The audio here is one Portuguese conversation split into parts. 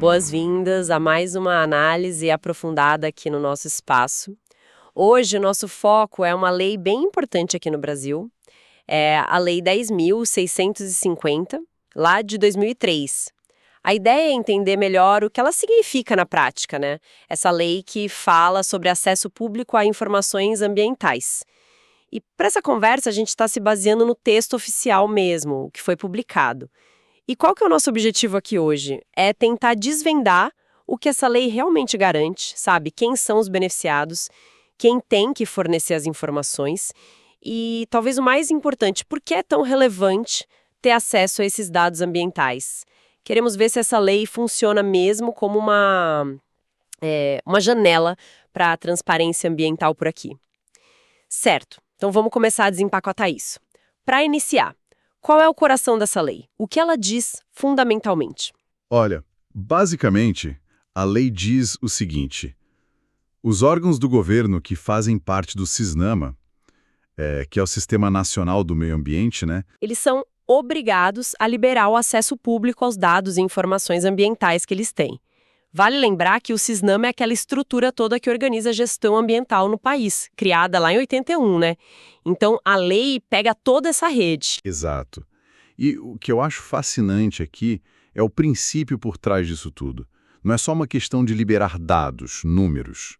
Boas-vindas a mais uma análise aprofundada aqui no nosso espaço. Hoje, o nosso foco é uma lei bem importante aqui no Brasil, é a Lei 10.650, lá de 2003. A ideia é entender melhor o que ela significa na prática, né? Essa lei que fala sobre acesso público a informações ambientais. E para essa conversa, a gente está se baseando no texto oficial mesmo, que foi publicado. E qual que é o nosso objetivo aqui hoje? É tentar desvendar o que essa lei realmente garante, sabe? Quem são os beneficiados, quem tem que fornecer as informações e, talvez o mais importante, por que é tão relevante ter acesso a esses dados ambientais? Queremos ver se essa lei funciona mesmo como uma janela para a transparência ambiental por aqui. Certo, então vamos começar a desempacotar isso. Para iniciar, qual é o coração dessa lei? O que ela diz fundamentalmente? Olha, basicamente, a lei diz o seguinte: os órgãos do governo que fazem parte do CISNAMA, que é o Sistema Nacional do Meio Ambiente, né? Eles são obrigados a liberar o acesso público aos dados e informações ambientais que eles têm. Vale lembrar que o CISNAMA é aquela estrutura toda que organiza a gestão ambiental no país, criada lá em 81, né? Então, a lei pega toda essa rede. Exato. E o que eu acho fascinante aqui é o princípio por trás disso tudo. Não é só uma questão de liberar dados, números.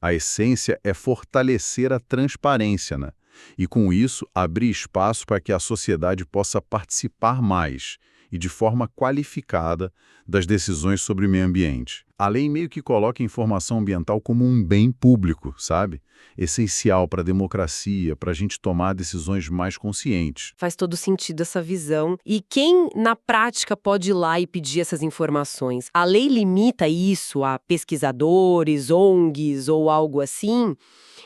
A essência é fortalecer a transparência, né? E, com isso, abrir espaço para que a sociedade possa participar mais e de forma qualificada das decisões sobre o meio ambiente. A lei meio que coloca a informação ambiental como um bem público, sabe? Essencial para a democracia, para a gente tomar decisões mais conscientes. Faz todo sentido essa visão. E quem, na prática, pode ir lá e pedir essas informações? A lei limita isso a pesquisadores, ONGs ou algo assim?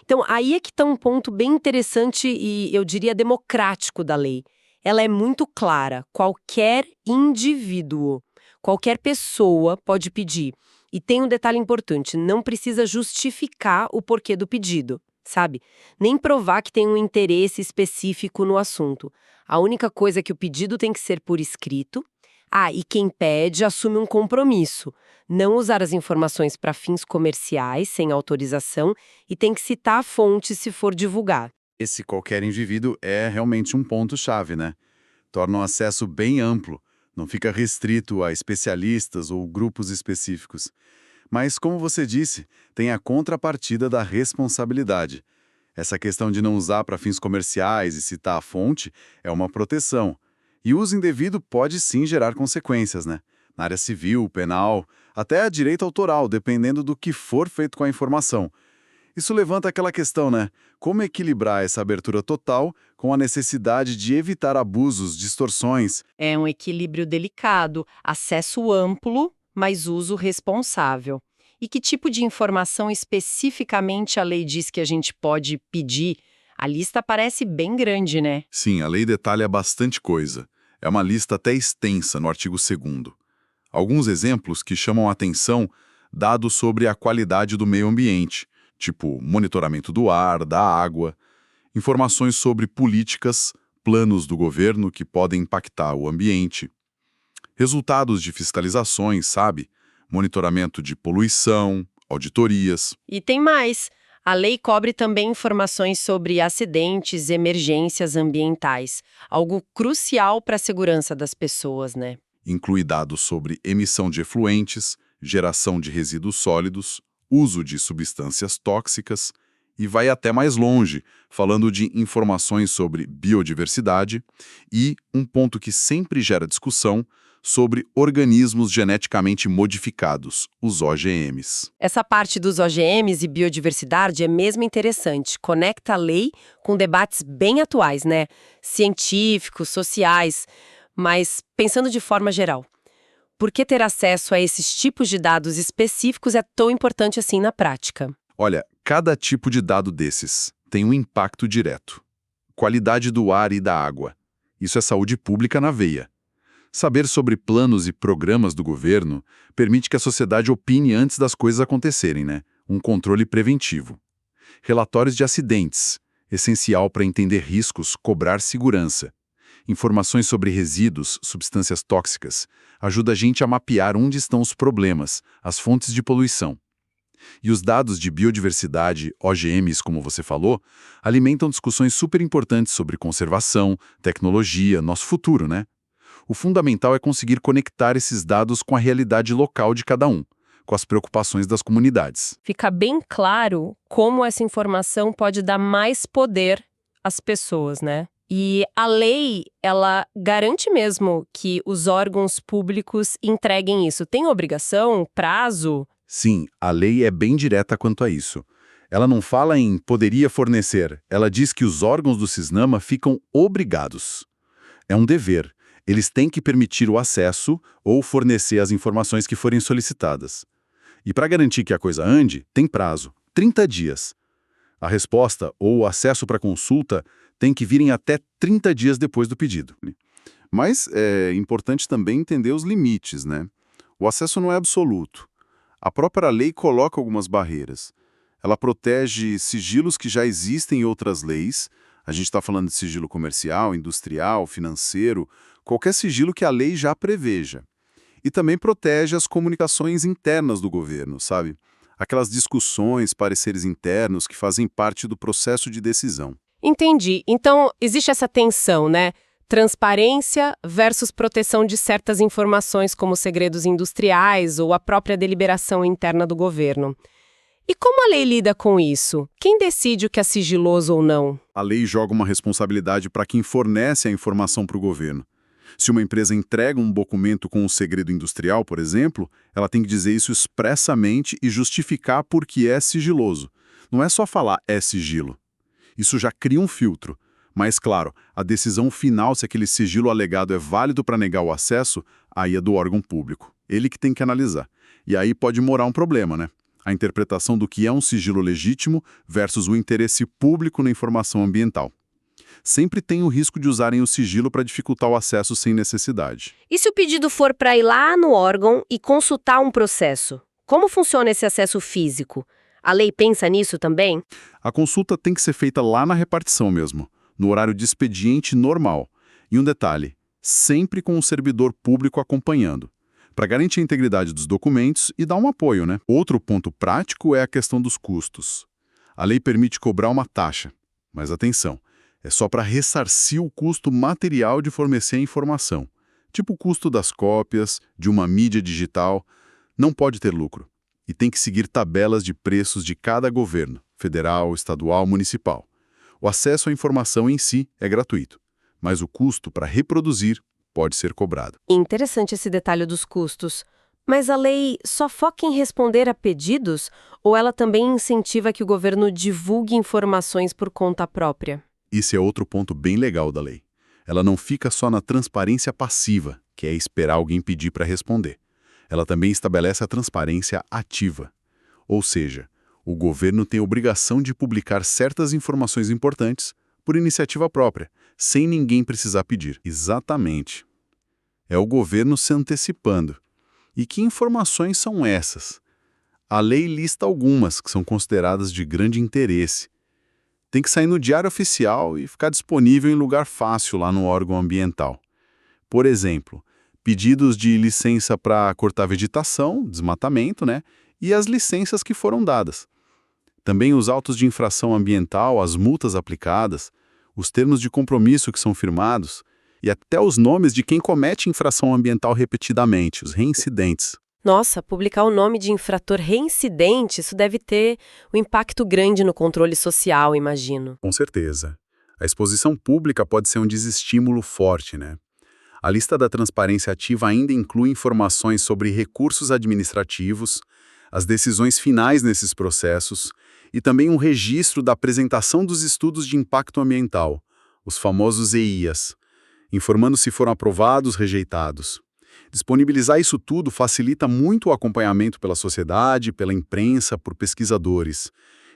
Então, aí é que está um ponto bem interessante e, eu diria, democrático da lei. Ela é muito clara. Qualquer indivíduo, qualquer pessoa pode pedir. E tem um detalhe importante, não precisa justificar o porquê do pedido, sabe? Nem provar que tem um interesse específico no assunto. A única coisa é que o pedido tem que ser por escrito. E quem pede assume um compromisso. Não usar as informações para fins comerciais, sem autorização, e tem que citar a fonte se for divulgar. Esse qualquer indivíduo é realmente um ponto-chave, né? Torna o acesso bem amplo, não fica restrito a especialistas ou grupos específicos. Mas, como você disse, tem a contrapartida da responsabilidade. Essa questão de não usar para fins comerciais e citar a fonte é uma proteção. E o uso indevido pode sim gerar consequências, né? Na área civil, penal, até a direito autoral, dependendo do que for feito com a informação. Isso levanta aquela questão, né? Como equilibrar essa abertura total com a necessidade de evitar abusos, distorções? É um equilíbrio delicado, acesso amplo, mas uso responsável. E que tipo de informação especificamente a lei diz que a gente pode pedir? A lista parece bem grande, né? Sim, a lei detalha bastante coisa. É uma lista até extensa no artigo 2º. Alguns exemplos que chamam a atenção, dados sobre a qualidade do meio ambiente, tipo monitoramento do ar, da água, informações sobre políticas, planos do governo que podem impactar o ambiente, resultados de fiscalizações, sabe? Monitoramento de poluição, auditorias. E tem mais. A lei cobre também informações sobre acidentes e emergências ambientais, algo crucial para a segurança das pessoas, né? Inclui dados sobre emissão de efluentes, geração de resíduos sólidos, uso de substâncias tóxicas e vai até mais longe, falando de informações sobre biodiversidade e, um ponto que sempre gera discussão, sobre organismos geneticamente modificados, os OGMs. Essa parte dos OGMs e biodiversidade é mesmo interessante. Conecta a lei com debates bem atuais, né? Científicos, sociais, mas pensando de forma geral. Por que ter acesso a esses tipos de dados específicos é tão importante assim na prática? Olha, cada tipo de dado desses tem um impacto direto. Qualidade do ar e da água. Isso é saúde pública na veia. Saber sobre planos e programas do governo permite que a sociedade opine antes das coisas acontecerem, né? Um controle preventivo. Relatórios de acidentes. Essencial para entender riscos, cobrar segurança. Informações sobre resíduos, substâncias tóxicas, ajuda a gente a mapear onde estão os problemas, as fontes de poluição. E os dados de biodiversidade, OGMs, como você falou, alimentam discussões super importantes sobre conservação, tecnologia, nosso futuro, né? O fundamental é conseguir conectar esses dados com a realidade local de cada um, com as preocupações das comunidades. Fica bem claro como essa informação pode dar mais poder às pessoas, né? E a lei, ela garante mesmo que os órgãos públicos entreguem isso. Tem obrigação, prazo? Sim, a lei é bem direta quanto a isso. Ela não fala em poderia fornecer, ela diz que os órgãos do Cisnama ficam obrigados. É um dever. Eles têm que permitir o acesso ou fornecer as informações que forem solicitadas. E para garantir que a coisa ande, tem prazo, 30 dias. A resposta ou o acesso para consulta tem que vir em até 30 dias depois do pedido. Mas é importante também entender os limites, né? O acesso não é absoluto. A própria lei coloca algumas barreiras. Ela protege sigilos que já existem em outras leis. A gente está falando de sigilo comercial, industrial, financeiro, qualquer sigilo que a lei já preveja. E também protege as comunicações internas do governo, sabe? Aquelas discussões, pareceres internos que fazem parte do processo de decisão. Entendi. Então, existe essa tensão, né? Transparência versus proteção de certas informações como segredos industriais ou a própria deliberação interna do governo. E como a lei lida com isso? Quem decide o que é sigiloso ou não? A lei joga uma responsabilidade para quem fornece a informação para o governo. Se uma empresa entrega um documento com um segredo industrial, por exemplo, ela tem que dizer isso expressamente e justificar por que é sigiloso. Não é só falar é sigilo. Isso já cria um filtro. Mas, claro, a decisão final se aquele sigilo alegado é válido para negar o acesso, aí é do órgão público. Ele que tem que analisar. E aí pode morar um problema, né? A interpretação do que é um sigilo legítimo versus o interesse público na informação ambiental. Sempre tem o risco de usarem o sigilo para dificultar o acesso sem necessidade. E se o pedido for para ir lá no órgão e consultar um processo? Como funciona esse acesso físico? A lei pensa nisso também? A consulta tem que ser feita lá na repartição mesmo, no horário de expediente normal. E um detalhe, sempre com um servidor público acompanhando, para garantir a integridade dos documentos e dar um apoio, né? Outro ponto prático é a questão dos custos. A lei permite cobrar uma taxa, mas atenção, é só para ressarcir o custo material de fornecer a informação, tipo o custo das cópias, de uma mídia digital, não pode ter lucro. E tem que seguir tabelas de preços de cada governo, federal, estadual, municipal. O acesso à informação em si é gratuito, mas o custo para reproduzir pode ser cobrado. Interessante esse detalhe dos custos. Mas a lei só foca em responder a pedidos ou ela também incentiva que o governo divulgue informações por conta própria? Esse é outro ponto bem legal da lei. Ela não fica só na transparência passiva, que é esperar alguém pedir para responder. Ela também estabelece a transparência ativa. Ou seja, o governo tem a obrigação de publicar certas informações importantes por iniciativa própria, sem ninguém precisar pedir. Exatamente. É o governo se antecipando. E que informações são essas? A lei lista algumas que são consideradas de grande interesse. Tem que sair no Diário Oficial e ficar disponível em lugar fácil lá no órgão ambiental. Por exemplo, pedidos de licença para cortar vegetação, desmatamento, né? E as licenças que foram dadas. Também os autos de infração ambiental, as multas aplicadas, os termos de compromisso que são firmados e até os nomes de quem comete infração ambiental repetidamente, os reincidentes. Nossa, publicar o nome de infrator reincidente, isso deve ter um impacto grande no controle social, imagino. Com certeza. A exposição pública pode ser um desestímulo forte, né? A lista da transparência ativa ainda inclui informações sobre recursos administrativos, as decisões finais nesses processos e também um registro da apresentação dos estudos de impacto ambiental, os famosos EIAs, informando se foram aprovados, rejeitados. Disponibilizar isso tudo facilita muito o acompanhamento pela sociedade, pela imprensa, por pesquisadores.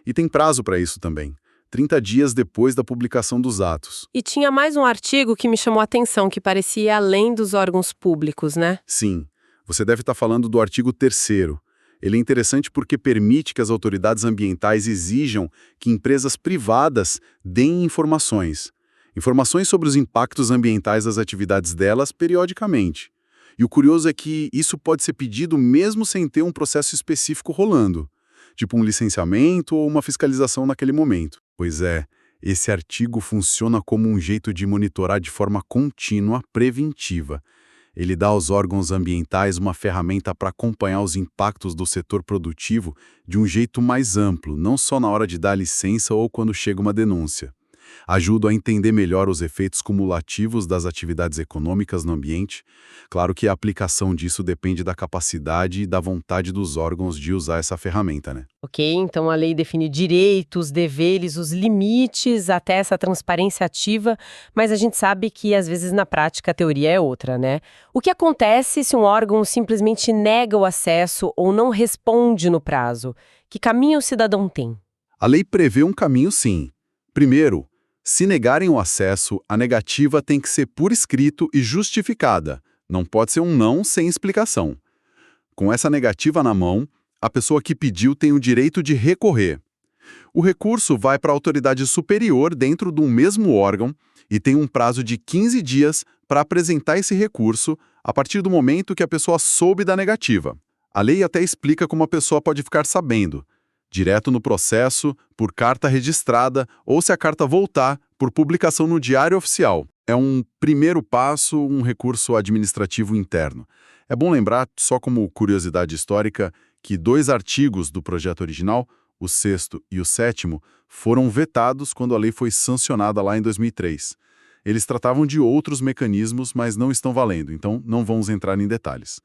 E tem prazo para isso também, 30 dias depois da publicação dos atos. E tinha mais um artigo que me chamou a atenção, que parecia além dos órgãos públicos, né? Sim, você deve estar falando do artigo 3º. Ele é interessante porque permite que as autoridades ambientais exijam que empresas privadas deem informações informações sobre os impactos ambientais das atividades delas periodicamente. E o curioso é que isso pode ser pedido mesmo sem ter um processo específico rolando, tipo um licenciamento ou uma fiscalização naquele momento. Pois é, esse artigo funciona como um jeito de monitorar de forma contínua, preventiva. Ele dá aos órgãos ambientais uma ferramenta para acompanhar os impactos do setor produtivo de um jeito mais amplo, não só na hora de dar licença ou quando chega uma denúncia. Ajuda a entender melhor os efeitos cumulativos das atividades econômicas no ambiente. Claro que a aplicação disso depende da capacidade e da vontade dos órgãos de usar essa ferramenta, né? Ok, então a lei define direitos, deveres, os limites, até essa transparência ativa, mas a gente sabe que às vezes na prática a teoria é outra, né? O que acontece se um órgão simplesmente nega o acesso ou não responde no prazo? Que caminho o cidadão tem? A lei prevê um caminho, sim. Primeiro, se negarem o acesso, a negativa tem que ser por escrito e justificada. Não pode ser um não sem explicação. Com essa negativa na mão, a pessoa que pediu tem o direito de recorrer. O recurso vai para a autoridade superior dentro do mesmo órgão e tem um prazo de 15 dias para apresentar esse recurso a partir do momento que a pessoa soube da negativa. A lei até explica como a pessoa pode ficar sabendo. Direto no processo, por carta registrada, ou se a carta voltar, por publicação no Diário Oficial. É um primeiro passo, um recurso administrativo interno. É bom lembrar, só como curiosidade histórica, que 2 artigos do projeto original, o 6º e o 7º, foram vetados quando a lei foi sancionada lá em 2003. Eles tratavam de outros mecanismos, mas não estão valendo, então não vamos entrar em detalhes.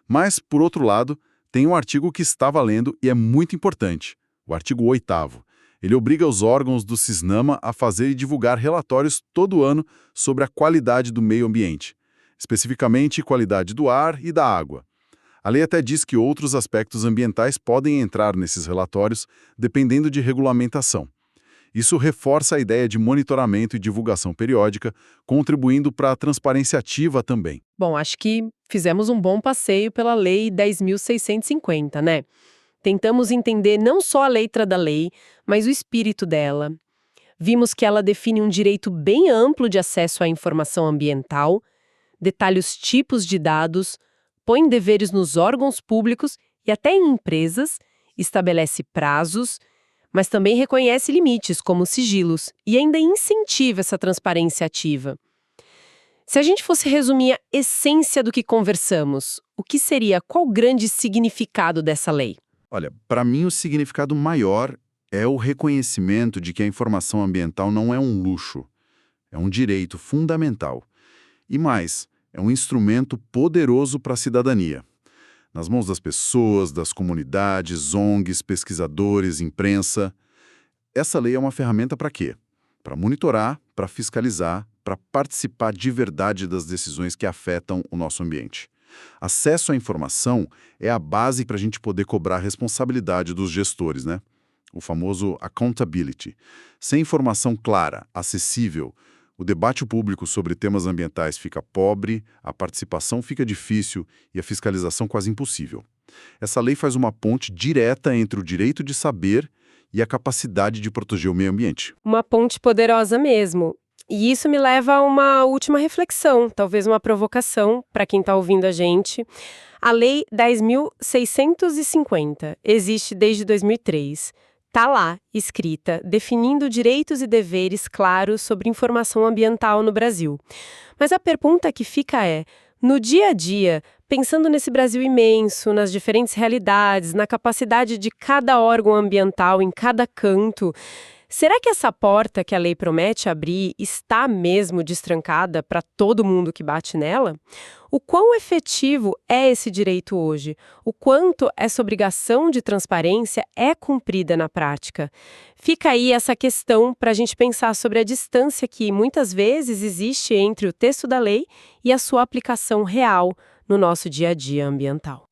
Mas, por outro lado, tem um artigo que está valendo e é muito importante, o artigo 8º. Ele obriga os órgãos do CISNAMA a fazer e divulgar relatórios todo ano sobre a qualidade do meio ambiente, especificamente qualidade do ar e da água. A lei até diz que outros aspectos ambientais podem entrar nesses relatórios, dependendo de regulamentação. Isso reforça a ideia de monitoramento e divulgação periódica, contribuindo para a transparência ativa também. Bom, acho que fizemos um bom passeio pela Lei 10.650, né? Tentamos entender não só a letra da lei, mas o espírito dela. Vimos que ela define um direito bem amplo de acesso à informação ambiental, detalha os tipos de dados, põe deveres nos órgãos públicos e até em empresas, estabelece prazos, mas também reconhece limites, como sigilos, e ainda incentiva essa transparência ativa. Se a gente fosse resumir a essência do que conversamos, o que seria, qual o grande significado dessa lei? Olha, para mim o significado maior é o reconhecimento de que a informação ambiental não é um luxo, é um direito fundamental. E mais, é um instrumento poderoso para a cidadania. Nas mãos das pessoas, das comunidades, ONGs, pesquisadores, imprensa. Essa lei é uma ferramenta para quê? Para monitorar, para fiscalizar, para participar de verdade das decisões que afetam o nosso ambiente. Acesso à informação é a base para a gente poder cobrar a responsabilidade dos gestores, né? O famoso accountability. Sem informação clara, acessível, o debate público sobre temas ambientais fica pobre, a participação fica difícil e a fiscalização quase impossível. Essa lei faz uma ponte direta entre o direito de saber e a capacidade de proteger o meio ambiente. Uma ponte poderosa mesmo. E isso me leva a uma última reflexão, talvez uma provocação para quem está ouvindo a gente. A Lei 10.650 existe desde 2003. Está lá, escrita, definindo direitos e deveres claros sobre informação ambiental no Brasil. Mas a pergunta que fica é, no dia a dia, pensando nesse Brasil imenso, nas diferentes realidades, na capacidade de cada órgão ambiental em cada canto, será que essa porta que a lei promete abrir está mesmo destrancada para todo mundo que bate nela? O quão efetivo é esse direito hoje? O quanto essa obrigação de transparência é cumprida na prática? Fica aí essa questão para a gente pensar sobre a distância que muitas vezes existe entre o texto da lei e a sua aplicação real no nosso dia a dia ambiental.